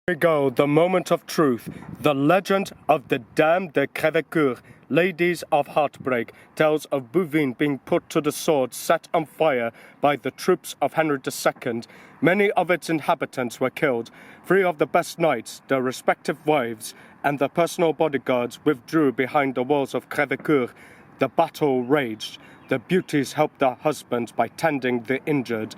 Here we go, the moment of truth. The legend of the Dames de Crevecoeur, ladies of heartbreak, tells of Bouvignes being put to the sword, set on fire by the troops of Henry II. Many of its inhabitants were killed. 3 of the best knights, their respective wives, and their personal bodyguards withdrew behind the walls of Crevecoeur. The battle raged. The beauties helped their husbands by tending the injured.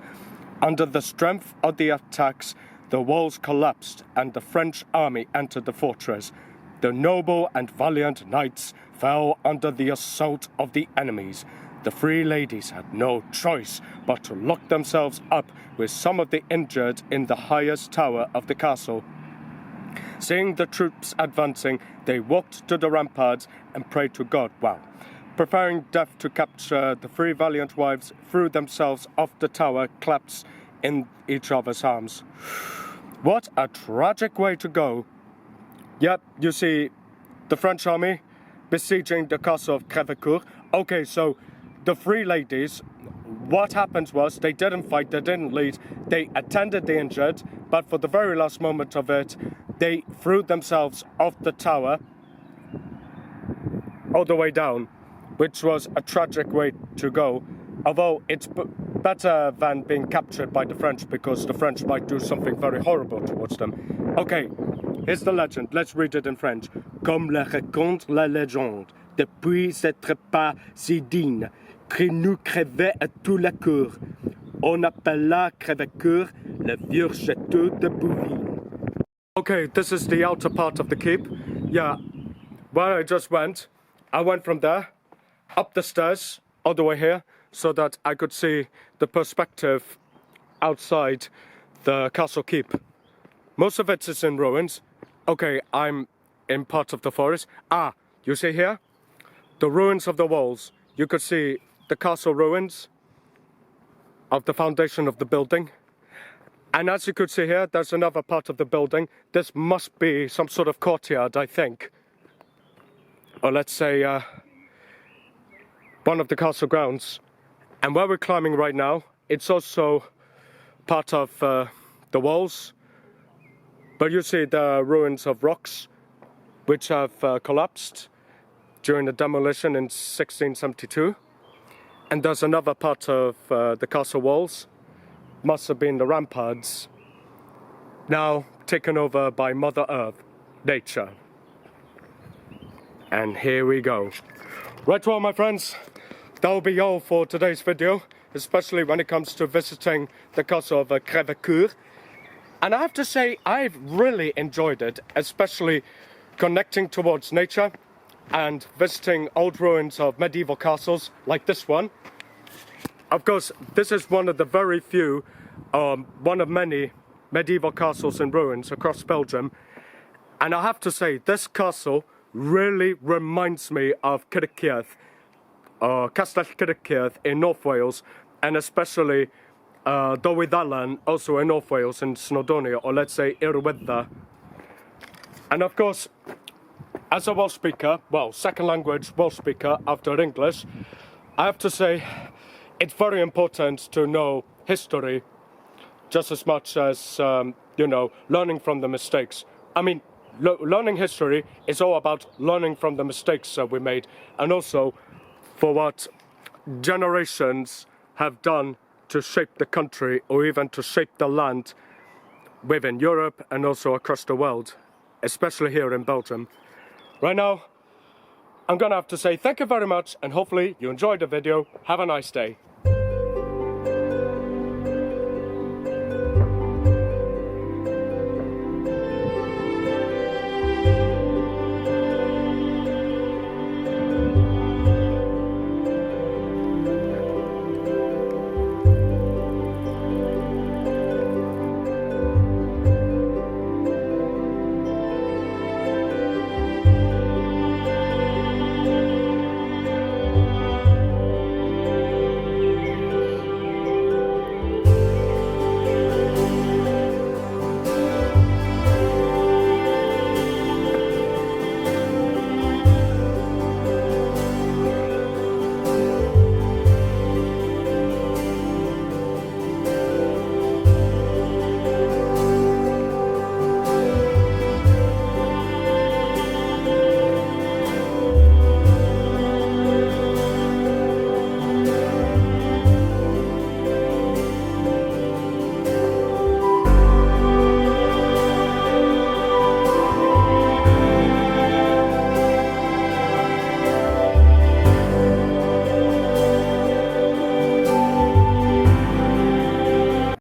Under the strength of the attacks, the walls collapsed and the French army entered the fortress. The noble and valiant knights fell under the assault of the enemies. The 3 ladies had no choice but to lock themselves up with some of the injured in the highest tower of the castle. Seeing the troops advancing, they walked to the ramparts and prayed to God. Wow. Preferring death to capture, the 3 valiant wives threw themselves off the tower, clasped in each other's arms. What a tragic way to go. Yep, you see the French army besieging the castle of Crevecoeur. Okay, so the 3 ladies, what happened was they didn't fight, they didn't lead, they attended the injured, but for the very last moment of it, they threw themselves off the tower all the way down, which was a tragic way to go. Although it's better than being captured by the French, because the French might do something very horrible towards them. Okay, here's the legend. Let's read it in French. Comme le raconte la légende, depuis cette pas si digne, que nous crevait à tout la cour, on appela Crevecoeur le vieux château de Bouvignes. Okay, this is the outer part of the keep. Yeah, where I just went, I went from there, up the stairs, all the way here, so that I could see the perspective outside the castle keep. Most of it is in ruins. Okay, I'm in part of the forest. Ah, you see here? The ruins of the walls. You could see the castle ruins of the foundation of the building. And as you could see here, there's another part of the building. This must be some sort of courtyard, I think. Or let's say one of the castle grounds. And where we're climbing right now, it's also part of the walls. But you see the ruins of rocks, which have collapsed during the demolition in 1672. And there's another part of the castle walls, must have been the ramparts, now taken over by Mother Earth, nature. And here we go. Right, well, my friends, that will be all for today's video, especially when it comes to visiting the castle of Crevecoeur. And I have to say, I've really enjoyed it, especially connecting towards nature and visiting old ruins of medieval castles like this one. Of course, this is one of the very few, one of many medieval castles in ruins across Belgium. And I have to say, this castle really reminds me of Crevecoeur, Castell Crevecoeur in North Wales, and especially Bouvignes, also in North Wales, in Snowdonia, or let's say Iwerddon. And of course, as a Welsh speaker, well, second language Welsh speaker after English, I have to say it's very important to know history just as much as, you know, learning from the mistakes. I mean, learning history is all about learning from the mistakes we made, and also for what generations have done to shape the country, or even to shape the land within Europe and also across the world, especially here in Belgium. Right now, I'm gonna have to say thank you very much, and hopefully you enjoyed the video. Have a nice day.